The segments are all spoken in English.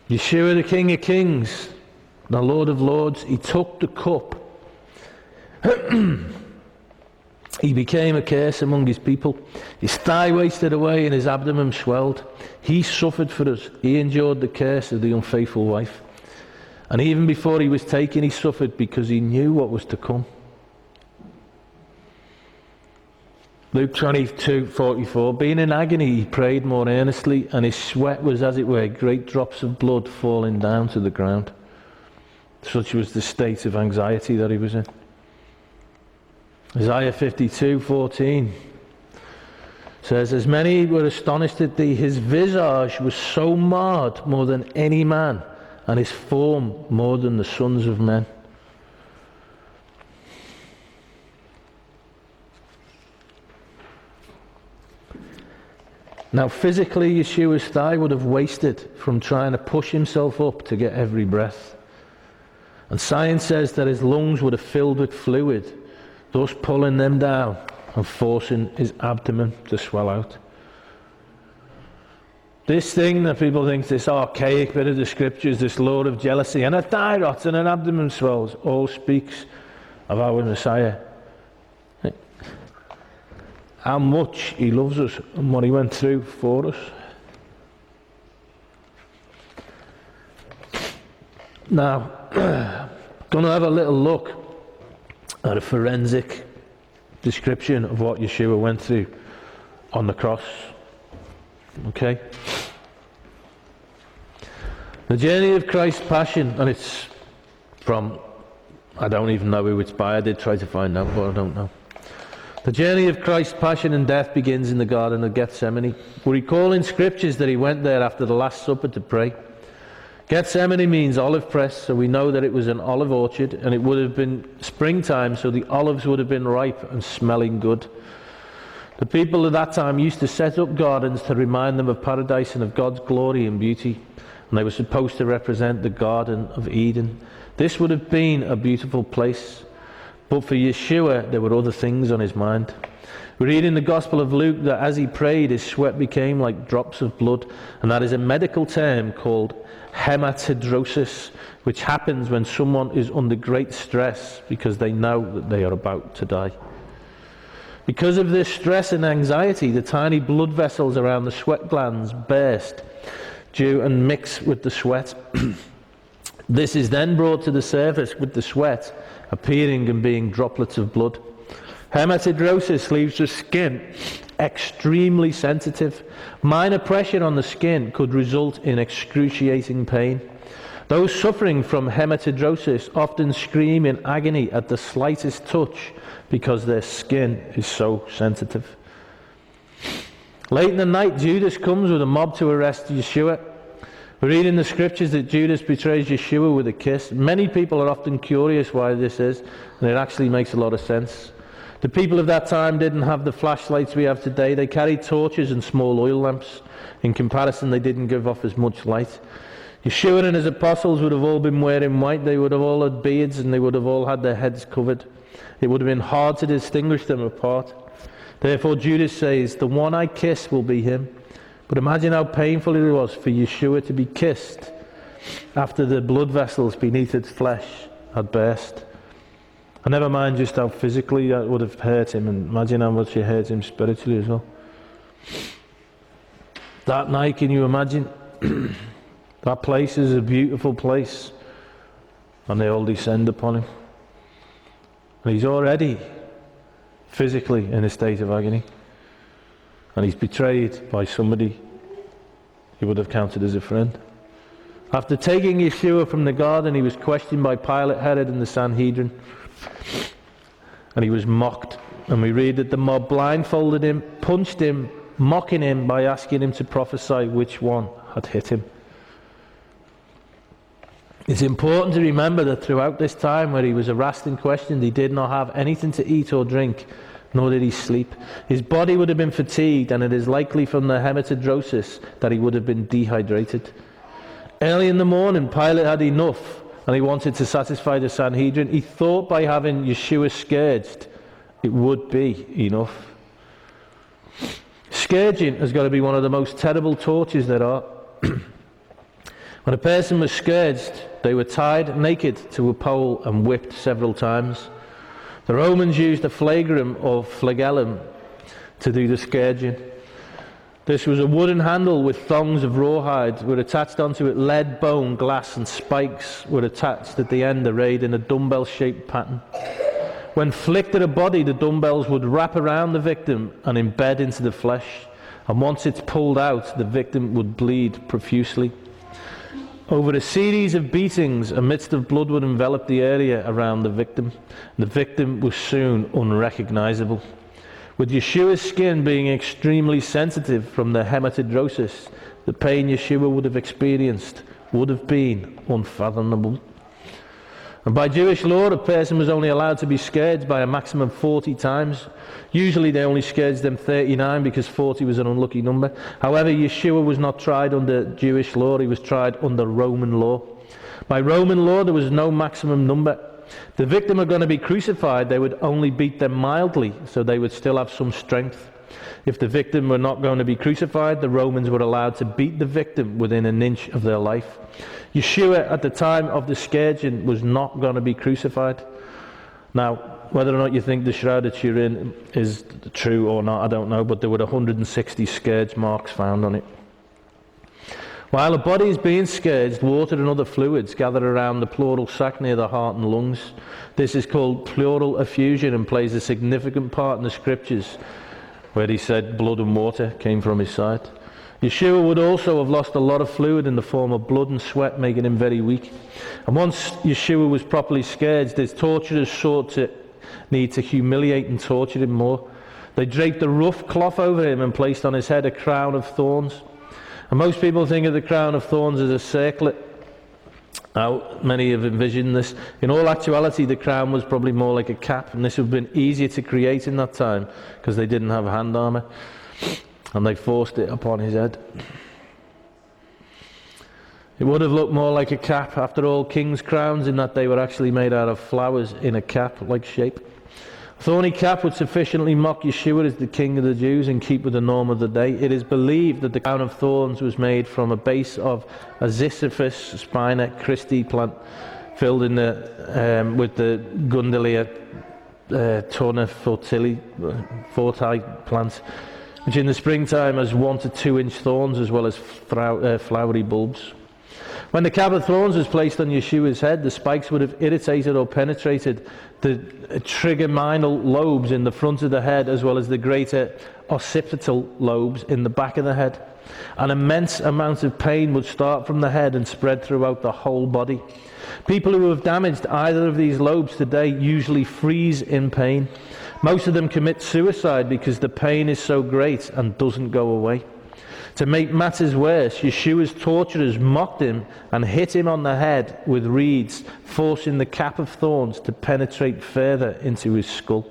Yeshua, the King of Kings, the Lord of Lords, he took the cup. He became a curse among his people. His thigh wasted away and his abdomen swelled. He suffered for us. He endured the curse of the unfaithful wife. And even before he was taken, he suffered because he knew what was to come. Luke 22:44, being in agony, he prayed more earnestly, and his sweat was, as it were, great drops of blood falling down to the ground. Such was the state of anxiety that he was in. Isaiah 52:14 says, as many were astonished at thee, his visage was so marred more than any man, and his form more than the sons of men. Now physically, Yeshua's thigh would have wasted from trying to push himself up to get every breath. And science says that his lungs would have filled with fluid, thus pulling them down and forcing his abdomen to swell out. This thing that people think, this archaic bit of the scriptures, this law of jealousy, and a thigh rots and an abdomen swells, all speaks of our Messiah. How much he loves us and what he went through for us. Now, going to have a little look at a forensic description of what Yeshua went through on the cross. Okay? The journey of Christ's passion, and it's from, I don't even know who it's by, I did try to find out, but I don't know. The journey of Christ's passion and death begins in the Garden of Gethsemane. We recall in scriptures that he went there after the Last Supper to pray. Gethsemane means olive press, so we know that it was an olive orchard, and it would have been springtime, so the olives would have been ripe and smelling good. The people of that time used to set up gardens to remind them of paradise and of God's glory and beauty, and they were supposed to represent the Garden of Eden. This would have been a beautiful place, but for Yeshua there were other things on his mind. We read in the Gospel of Luke that as he prayed, his sweat became like drops of blood, and that is a medical term called hematidrosis, which happens when someone is under great stress because they know that they are about to die. Because of this stress and anxiety, the tiny blood vessels around the sweat glands burst and mix with the sweat. This is then brought to the surface with the sweat appearing and being droplets of blood. Hematidrosis leaves the skin extremely sensitive. Minor pressure on the skin could result in excruciating pain. Those suffering from hematidrosis often scream in agony at the slightest touch because their skin is so sensitive. Late in the night, Judas comes with a mob to arrest Yeshua. We read in the scriptures that Judas betrays Yeshua with a kiss. Many people are often curious why this is, and it actually makes a lot of sense. The people of that time didn't have the flashlights we have today. They carried torches and small oil lamps. In comparison, they didn't give off as much light. Yeshua and his apostles would have all been wearing white. They would have all had beards, and they would have all had their heads covered. It would have been hard to distinguish them apart. Therefore, Judas says, the one I kiss will be him. But imagine how painful it was for Yeshua to be kissed after the blood vessels beneath his flesh had burst. And never mind just how physically that would have hurt him, and imagine how much it hurt him spiritually as well. That night, can you imagine? That place is a beautiful place, and they all descend upon him. And he's already physically in a state of agony. And he's betrayed by somebody he would have counted as a friend. After taking Yeshua from the garden, he was questioned by Pilate, Herod, and the Sanhedrin. And he was mocked. And we read that the mob blindfolded him, punched him, mocking him by asking him to prophesy which one had hit him. It's important to remember that throughout this time where he was harassed and questioned, he did not have anything to eat or drink, nor did he sleep. His body would have been fatigued, and it is likely from the hematidrosis that he would have been dehydrated. Early in the morning, Pilate had enough, and he wanted to satisfy the Sanhedrin. He thought by having Yeshua scourged, it would be enough. Scourging has got to be one of the most terrible tortures there are. When a person was scourged, they were tied naked to a pole and whipped several times. The Romans used a flagrum or flagellum to do the scourging. This was a wooden handle with thongs of rawhide were attached onto it. Lead, bone, glass and spikes were attached at the end, arrayed in a dumbbell-shaped pattern. When flicked at a body, the dumbbells would wrap around the victim and embed into the flesh. And once it's pulled out, the victim would bleed profusely. Over a series of beatings, a mist of blood would envelop the area around the victim. The victim was soon unrecognizable. With Yeshua's skin being extremely sensitive from the hematidrosis, the pain Yeshua would have experienced would have been unfathomable. And by Jewish law, a person was only allowed to be scourged by a maximum of 40 times. Usually they only scourged them 39 because 40 was an unlucky number. However, Yeshua was not tried under Jewish law, he was tried under Roman law. By Roman law, there was no maximum number. The victim were going to be crucified, they would only beat them mildly, so they would still have some strength. If the victim were not going to be crucified, the Romans were allowed to beat the victim within an inch of their life. Yeshua, at the time of the scourging, was not going to be crucified. Now, whether or not you think the Shroud of Turin is true or not, I don't know, but there were 160 scourge marks found on it. While a body is being scourged, water and other fluids gather around the pleural sac near the heart and lungs. This is called pleural effusion and plays a significant part in the scriptures where he said blood and water came from his side. Yeshua would also have lost a lot of fluid in the form of blood and sweat, making him very weak. And once Yeshua was properly scourged, his torturers sought to need to humiliate and torture him more. They draped a rough cloth over him and placed on his head a crown of thorns. And most people think of the crown of thorns as a circlet. Now, many have envisioned this. In all actuality, the crown was probably more like a cap, and this would have been easier to create in that time because they didn't have hand armour, and they forced it upon his head. It would have looked more like a cap. After all, king's crowns, in that they were actually made out of flowers in a cap-like shape. A thorny cap would sufficiently mock Yeshua as the king of the Jews and keep with the norm of the day. It is believed that the crown of thorns was made from a base of a Ziziphus spina Christi plant filled in with the Gundelia Torna forti plant, which in the springtime has 1 to 2 inch thorns as well as flowery bulbs. When the cap of thorns was placed on Yeshua's head, the spikes would have irritated or penetrated the trigeminal lobes in the front of the head as well as the greater occipital lobes in the back of the head. An immense amount of pain would start from the head and spread throughout the whole body. People who have damaged either of these lobes today usually freeze in pain. Most of them commit suicide because the pain is so great and doesn't go away. To make matters worse, Yeshua's torturers mocked him and hit him on the head with reeds, forcing the cap of thorns to penetrate further into his skull.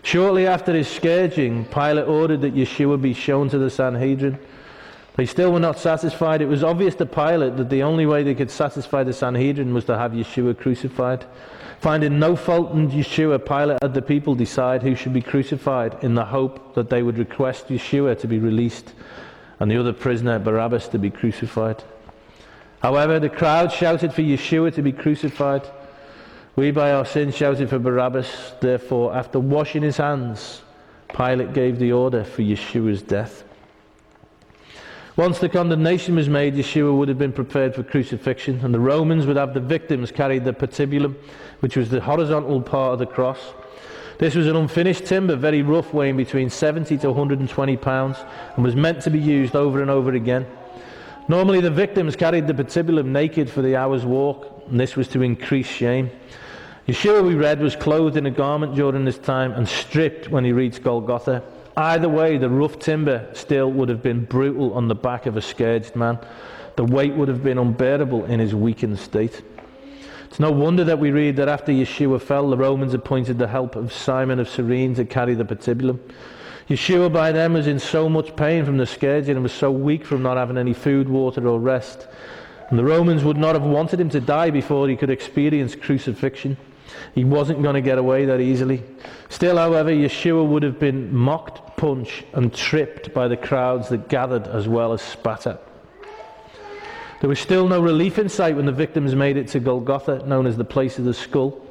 Shortly after his scourging, Pilate ordered that Yeshua be shown to the Sanhedrin. They still were not satisfied. It was obvious to Pilate that the only way they could satisfy the Sanhedrin was to have Yeshua crucified. Finding no fault in Yeshua, Pilate had the people decide who should be crucified in the hope that they would request Yeshua to be released and the other prisoner, Barabbas, to be crucified. However, the crowd shouted for Yeshua to be crucified. We, by our sin, shouted for Barabbas. Therefore, after washing his hands, Pilate gave the order for Yeshua's death. Once the condemnation was made, Yeshua would have been prepared for crucifixion, and the Romans would have the victims carry the patibulum, which was the horizontal part of the cross. This was an unfinished timber, very rough, weighing between 70 to 120 pounds, and was meant to be used over and over again. Normally the victims carried the patibulum naked for the hour's walk, and this was to increase shame. Yeshua, we read, was clothed in a garment during this time and stripped when he reached Golgotha. Either way, the rough timber still would have been brutal on the back of a scourged man. The weight would have been unbearable in his weakened state. It's no wonder that we read that after Yeshua fell, the Romans appointed the help of Simon of Cyrene to carry the patibulum. Yeshua by then was in so much pain from the scourging and was so weak from not having any food, water or rest. And the Romans would not have wanted him to die before he could experience crucifixion. He wasn't going to get away that easily. Still, however, Yeshua would have been mocked, punched and tripped by the crowds that gathered as well as spat at. There was still no relief in sight when the victims made it to Golgotha, known as the place of the skull.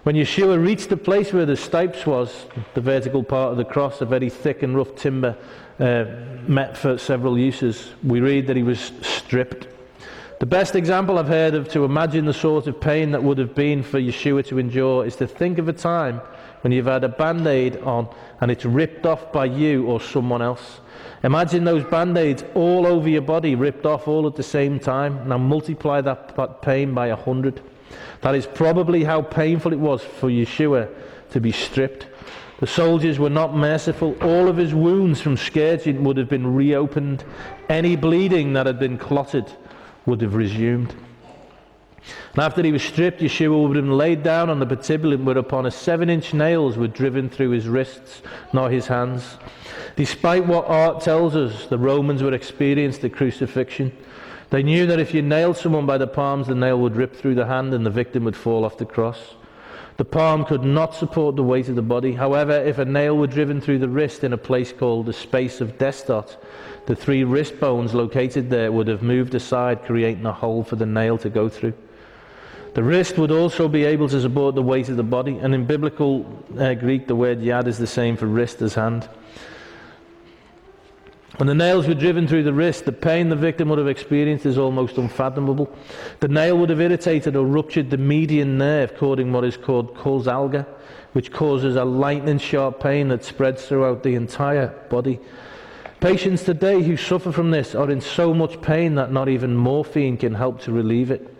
When Yeshua reached the place where the stipes was, the vertical part of the cross, a very thick and rough timber meant for several uses, we read that he was stripped. The best example I've heard of to imagine the sort of pain that would have been for Yeshua to endure is to think of a time when you've had a band-aid on and it's ripped off by you or someone else. Imagine those band-aids all over your body, ripped off all at the same time. Now multiply that pain by 100. That is probably how painful it was for Yeshua to be stripped. The soldiers were not merciful. All of his wounds from scourging would have been reopened. Any bleeding that had been clotted would have resumed. And after he was stripped, Yeshua would have been laid down on the patibulum, whereupon a 7-inch nails were driven through his wrists, not his hands. Despite what art tells us, the Romans would experience the crucifixion. They knew that if you nailed someone by the palms, the nail would rip through the hand and the victim would fall off the cross. The palm could not support the weight of the body. However, if a nail were driven through the wrist in a place called the space of Destot, the 3 wrist bones located there would have moved aside, creating a hole for the nail to go through. The wrist would also be able to support the weight of the body, and in biblical Greek the word yad is the same for wrist as hand. When the nails were driven through the wrist, the pain the victim would have experienced is almost unfathomable. The nail would have irritated or ruptured the median nerve, causing what is called Kurzalga, which causes a lightning-sharp pain that spreads throughout the entire body. Patients today who suffer from this are in so much pain that not even morphine can help to relieve it.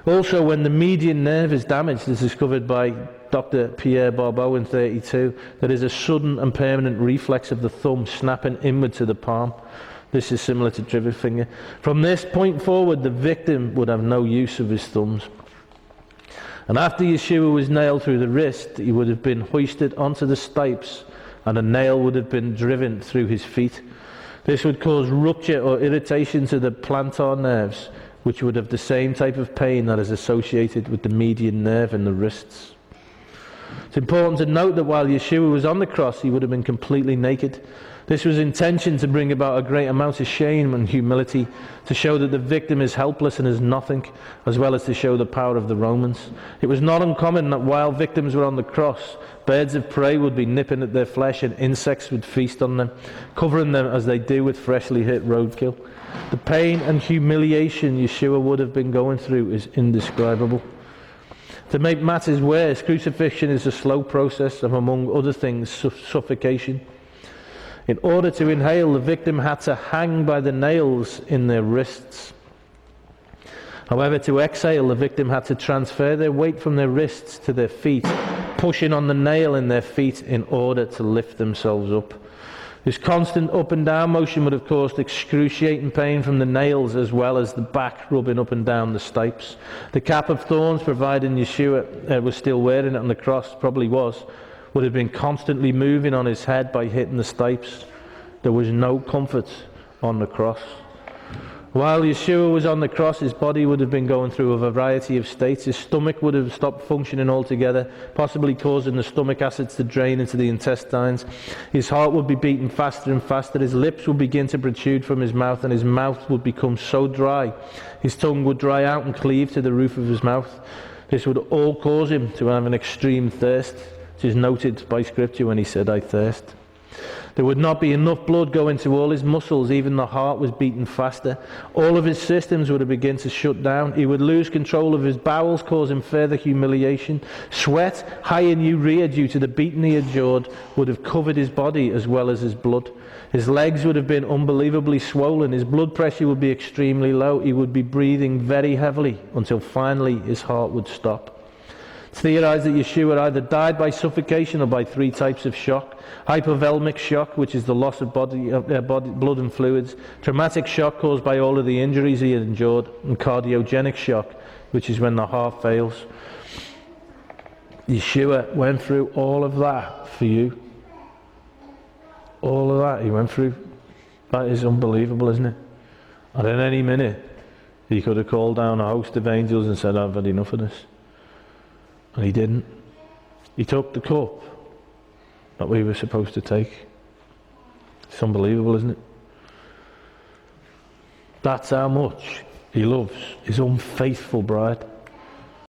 Also, when the median nerve is damaged, as discovered by Dr. Pierre Barbeau in 1932, there is a sudden and permanent reflex of the thumb snapping inward to the palm. This is similar to trigger finger. From this point forward, the victim would have no use of his thumbs. And after Yeshua was nailed through the wrist, he would have been hoisted onto the stipes, and a nail would have been driven through his feet. This would cause rupture or irritation to the plantar nerves, which would have the same type of pain that is associated with the median nerve in the wrists. It's important to note that while Yeshua was on the cross, he would have been completely naked. This was intention to bring about a great amount of shame and humility, to show that the victim is helpless and is nothing, as well as to show the power of the Romans. It was not uncommon that while victims were on the cross, birds of prey would be nipping at their flesh and insects would feast on them, covering them as they do with freshly hit roadkill. The pain and humiliation Yeshua would have been going through is indescribable. To make matters worse, crucifixion is a slow process of, among other things, suffocation. In order to inhale, the victim had to hang by the nails in their wrists. However, to exhale, the victim had to transfer their weight from their wrists to their feet, pushing on the nail in their feet in order to lift themselves up. This constant up and down motion would have caused excruciating pain from the nails as well as the back rubbing up and down the stipes. The cap of thorns, provided Yeshua was still wearing it on the cross, probably was, would have been constantly moving on his head by hitting the stipes. There was no comfort on the cross. While Yeshua was on the cross, his body would have been going through a variety of states. His stomach would have stopped functioning altogether, possibly causing the stomach acids to drain into the intestines. His heart would be beating faster and faster. His lips would begin to protrude from his mouth, and his mouth would become so dry. His tongue would dry out and cleave to the roof of his mouth. This would all cause him to have an extreme thirst, which is noted by Scripture when he said, "I thirst." There would not be enough blood going to all his muscles. Even the heart was beating faster. All of his systems would have begun to shut down. He would lose control of his bowels, causing further humiliation. Sweat, high in urea due to the beating he endured, would have covered his body as well as his blood. His legs would have been unbelievably swollen. His blood pressure would be extremely low. He would be breathing very heavily until finally his heart would stop. It's theorized that Yeshua either died by suffocation or by 3 types of shock. Hypovolemic shock, which is the loss of blood and fluids. Traumatic shock caused by all of the injuries he had endured. And cardiogenic shock, which is when the heart fails. Yeshua went through all of that for you. All of that he went through. That is unbelievable, isn't it? And in any minute, he could have called down a host of angels and said, "I've had enough of this." And he didn't. He took the cup that we were supposed to take. It's unbelievable, isn't it? That's how much He loves his unfaithful bride.